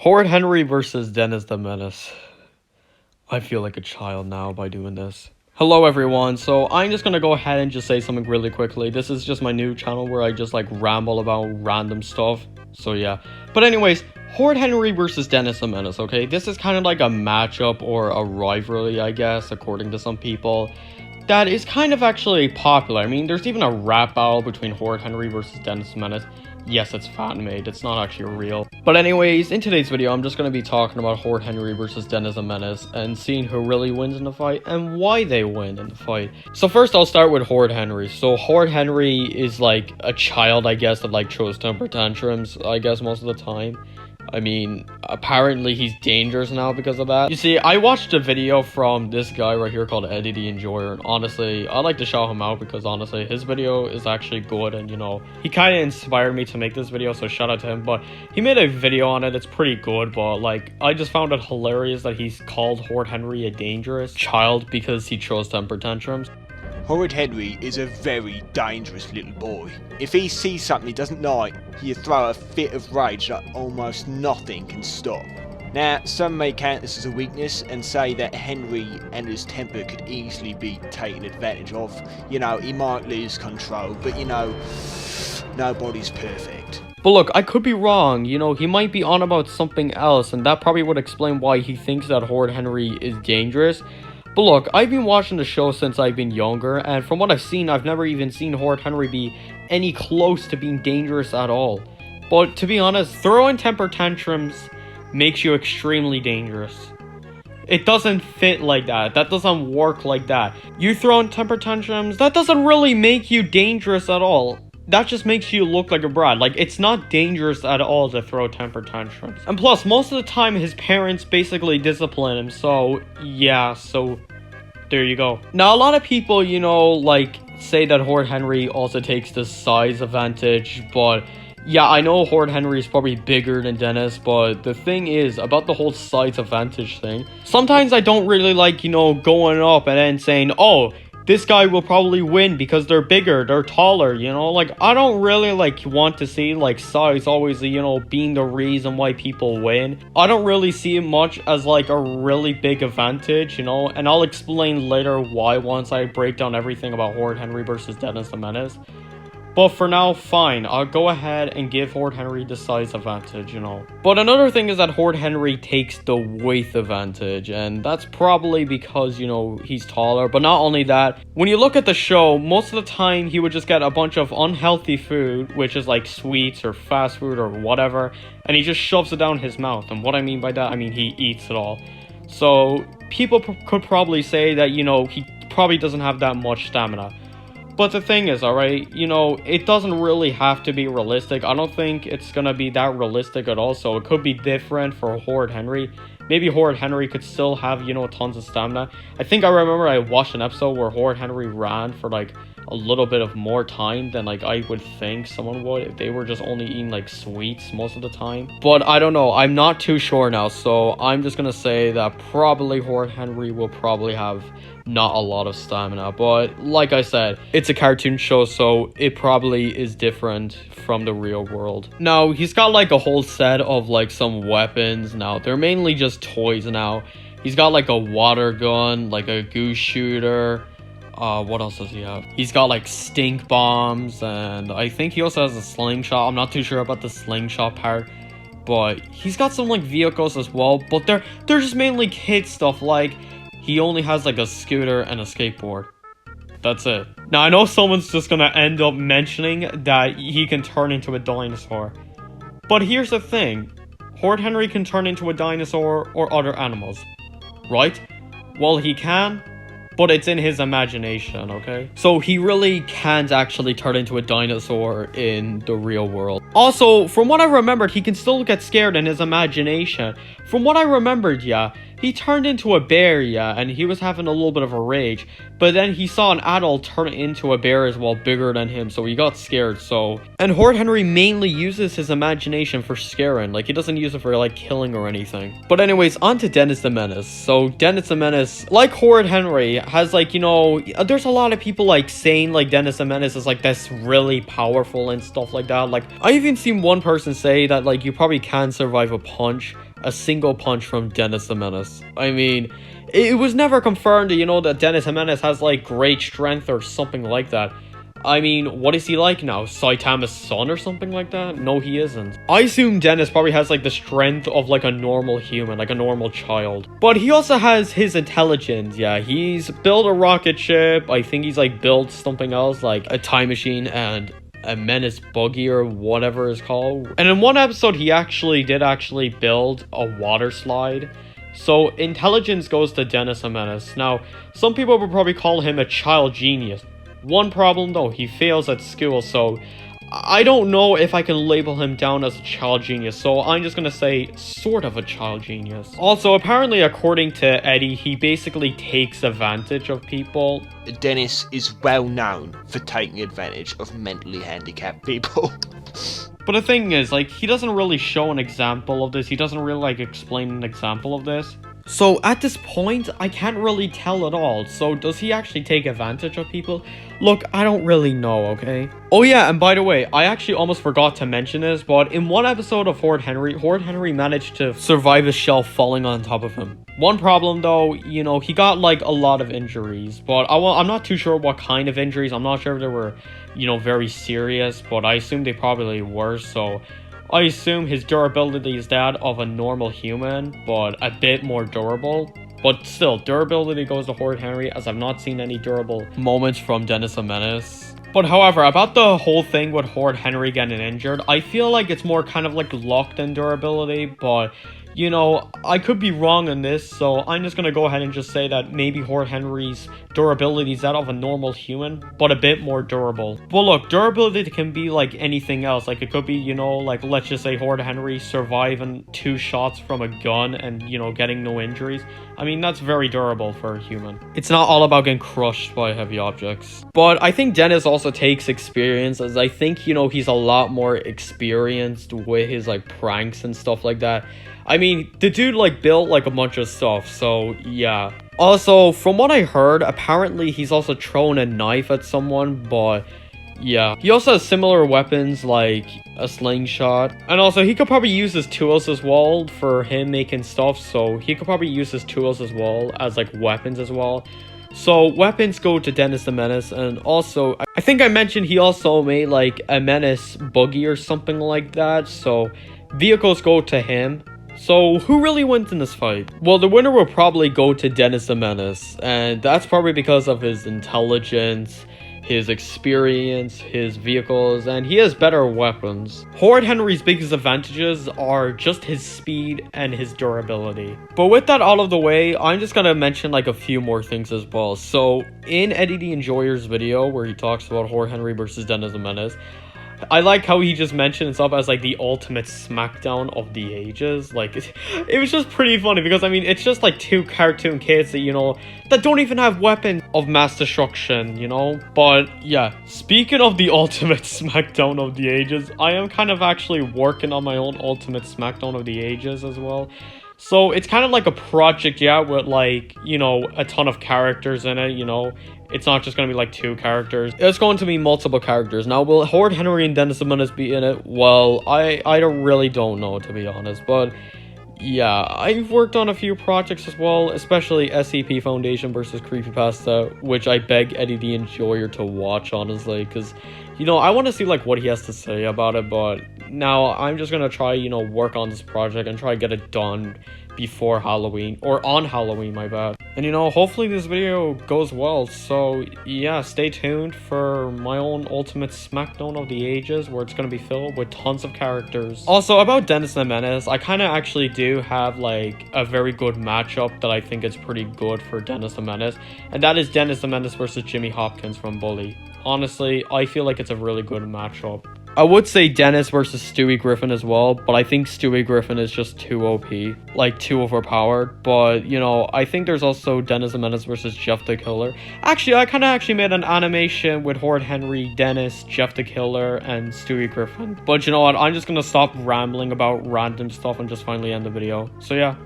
Horrid Henry versus Dennis the Menace. I feel like a child now by doing this. Hello everyone, so I'm just gonna go ahead and just say something really quickly. This is just my new channel where I just like ramble about random stuff. So yeah. But anyways, Horrid Henry versus Dennis the Menace, okay? This is kind of like a matchup or a rivalry, I guess, according to some people. That is kind of actually popular. I mean, there's even a rap battle between Horrid Henry versus Dennis the Menace. Yes, it's fan-made, it's not actually real. But anyways, in today's video, I'm just going to be talking about Horrid Henry versus Dennis the Menace and seeing who really wins in the fight and why they win in the fight. So first, I'll start with Horrid Henry. So Horrid Henry is like a child, I guess, that like throws temper tantrums, I guess, most of the time. I mean, apparently he's dangerous now because of that. You see, I watched a video from this guy right here called Eddie the Enjoyer, and honestly, I like to shout him out because honestly, his video is actually good, and you know, he kind of inspired me to make this video, so shout out to him. But he made a video on it, it's pretty good, but like, I just found it hilarious that he's called Horrid Henry a dangerous child because he throws temper tantrums. Horrid Henry is a very dangerous little boy. If he sees something he doesn't like, he'll throw a fit of rage that almost nothing can stop. Now, some may count this as a weakness and say that Henry and his temper could easily be taken advantage of. You know, he might lose control, but you know, nobody's perfect. But look, I could be wrong, you know, he might be on about something else, and that probably would explain why he thinks that Horrid Henry is dangerous. But look, I've been watching the show since I've been younger, and from what I've seen, I've never even seen Horrid Henry be any close to being dangerous at all. But to be honest, throwing temper tantrums makes you extremely dangerous. It doesn't fit like that. That doesn't work like that. You throwing temper tantrums, that doesn't really make you dangerous at all. That just makes you look like a brat. Like, it's not dangerous at all to throw temper tantrums. And plus, most of the time, his parents basically discipline him. So, yeah, so there you go. Now, a lot of people, you know, like, say that Horrid Henry also takes the size advantage. But, yeah, I know Horrid Henry is probably bigger than Dennis. But the thing is, about the whole size advantage thing, sometimes I don't really like, you know, going up and then saying, oh, this guy will probably win because they're bigger, they're taller, you know? Like, I don't really, like, want to see, like, size always, you know, being the reason why people win. I don't really see it much as, like, a really big advantage, you know? And I'll explain later why once I break down everything about Horrid Henry versus Dennis the Menace. But for now, fine, I'll go ahead and give Horrid Henry the size advantage, you know. But another thing is that Horrid Henry takes the weight advantage, and that's probably because, you know, he's taller. But not only that, when you look at the show, most of the time he would just get a bunch of unhealthy food, which is like sweets or fast food or whatever, and he just shoves it down his mouth. And what I mean by that, I mean he eats it all. So people could probably say that, you know, he probably doesn't have that much stamina. But the thing is, alright, you know, it doesn't really have to be realistic. I don't think it's gonna be that realistic at all, so it could be different for Horrid Henry. Maybe Horrid Henry could still have, you know, tons of stamina. I think I remember I watched an episode where Horrid Henry ran for, like, a little bit of more time than, like, I would think someone would if they were just only eating, like, sweets most of the time. But I don't know, I'm not too sure now, so I'm just gonna say that probably Horrid Henry will probably have not a lot of stamina. But like I said, it's a cartoon show, so it probably is different from the real world. Now, he's got like a whole set of like some weapons now. They're mainly just toys now. He's got like a water gun, like a goose shooter. What else does he have? He's got like stink bombs, and I think he also has a slingshot. I'm not too sure about the slingshot part, but he's got some like vehicles as well, but they're just mainly kid stuff. Like, he only has like a scooter and a skateboard. That's it. Now, I know someone's just gonna end up mentioning that he can turn into a dinosaur. But here's the thing. Horrid Henry can turn into a dinosaur or other animals, right? Well, he can, but it's in his imagination, okay? So he really can't actually turn into a dinosaur in the real world. Also, from what I remembered, he can still get scared in his imagination. From what I remembered, yeah, he turned into a bear, yeah, and he was having a little bit of a rage. But then he saw an adult turn into a bear as well, bigger than him, so he got scared, so... And Horrid Henry mainly uses his imagination for scaring, like, he doesn't use it for, like, killing or anything. But anyways, on to Dennis the Menace. So, Dennis the Menace, like Horrid Henry, has, like, you know... There's a lot of people, like, saying, like, Dennis the Menace is, like, this really powerful and stuff like that. Like, I even seen one person say that, like, you probably can survive a punch a single punch from Dennis the Menace. I mean, it was never confirmed, that Dennis the Menace has, like, great strength or something like that. I mean, what is he like now? Saitama's son or something like that? No, he isn't. I assume Dennis probably has, like, the strength of, like, a normal human, like a normal child. But he also has his intelligence, yeah. He's built a rocket ship. I think he's, like, built something else, like a time machine and a Menace buggy or whatever it's called. And in one episode, he did build a water slide. So, intelligence goes to Dennis the Menace. Now, some people would probably call him a child genius. One problem though, he fails at school, so I don't know if I can label him down as a child genius, so I'm just gonna say sort of a child genius. Also, apparently according to Eddie, he basically takes advantage of people. Dennis is well known for taking advantage of mentally handicapped people. But the thing is, like, he doesn't really show an example of this. He doesn't really, like, explain an example of this. So, at this point, I can't really tell at all. So, does he actually take advantage of people? Look, I don't really know, okay? Oh yeah, and by the way, I actually almost forgot to mention this, but in one episode of Horrid Henry managed to survive a shell falling on top of him. One problem though, he got, like, a lot of injuries, but I'm not too sure what kind of injuries. I'm not sure if they were, very serious, but I assume they probably were, so I assume his durability is that of a normal human, but a bit more durable. But still, durability goes to Horrid Henry, as I've not seen any durable moments from Dennis the Menace. But however, about the whole thing with Horrid Henry getting injured, I feel like it's more kind of like luck than durability, but I could be wrong on this, so I'm just gonna go ahead and just say that maybe Horrid Henry's durability is that of a normal human, but a bit more durable. Well, look, durability can be like anything else. Like, it could be, like, let's just say Horrid Henry surviving 2 shots from a gun and, getting no injuries. I mean, that's very durable for a human. It's not all about getting crushed by heavy objects. But I think Dennis also takes experience, as I think, he's a lot more experienced with his, like, pranks and stuff like that. I mean, the dude, like, built, like, a bunch of stuff, so, yeah. Also, from what I heard, apparently he's also thrown a knife at someone, but, yeah. He also has similar weapons, like a slingshot. And also, he could probably use his tools as well for him making stuff, so he could probably use his tools as well as, like, weapons as well. So, weapons go to Dennis the Menace, and also, I think I mentioned he also made, like, a Menace buggy or something like that, so vehicles go to him. So, who really wins in this fight? Well, the winner will probably go to Dennis the Menace, and that's probably because of his intelligence, his experience, his vehicles, and he has better weapons. Horrid Henry's biggest advantages are just his speed and his durability. But with that out of the way, I'm just gonna mention, like, a few more things as well. So, in Eddie the Enjoyer's video, where he talks about Horrid Henry versus Dennis the Menace, I like how he just mentioned himself as, like, the ultimate smackdown of the ages. Like, it was just pretty funny because, I mean, it's just, like, 2 cartoon kids that, that don't even have weapons of mass destruction, But, yeah, speaking of the ultimate smackdown of the ages, I am kind of actually working on my own ultimate smackdown of the ages as well. So, it's kind of like a project, yeah, with, like, a ton of characters in it, It's not just going to be, like, 2 characters. It's going to be multiple characters. Now, will Horrid Henry and Dennis the Menace be in it? Well, I really don't know, to be honest. But, yeah, I've worked on a few projects as well, especially SCP Foundation versus Creepypasta, which I beg Eddie the Enjoyer to watch, honestly, because, I want to see, like, what he has to say about it, but now I'm just going to try, work on this project and try to get it done before Halloween, or on Halloween, my bad. And hopefully this video goes well, so yeah, stay tuned for my own ultimate smackdown of the ages, where it's going to be filled with tons of characters. Also, about Dennis the Menace, I kind of actually do have, like, a very good matchup that I think is pretty good for Dennis the Menace, and that is Dennis the Menace versus Jimmy Hopkins from Bully. Honestly, I feel like it's a really good matchup. I would say Dennis versus Stewie Griffin as well, but I think Stewie Griffin is just too OP, like, too overpowered. But, I think there's also Dennis the Menace versus Jeff the Killer. Actually, I kind of actually made an animation with Horrid Henry, Dennis, Jeff the Killer, and Stewie Griffin. But you know what, I'm just gonna stop rambling about random stuff and just finally end the video. So yeah.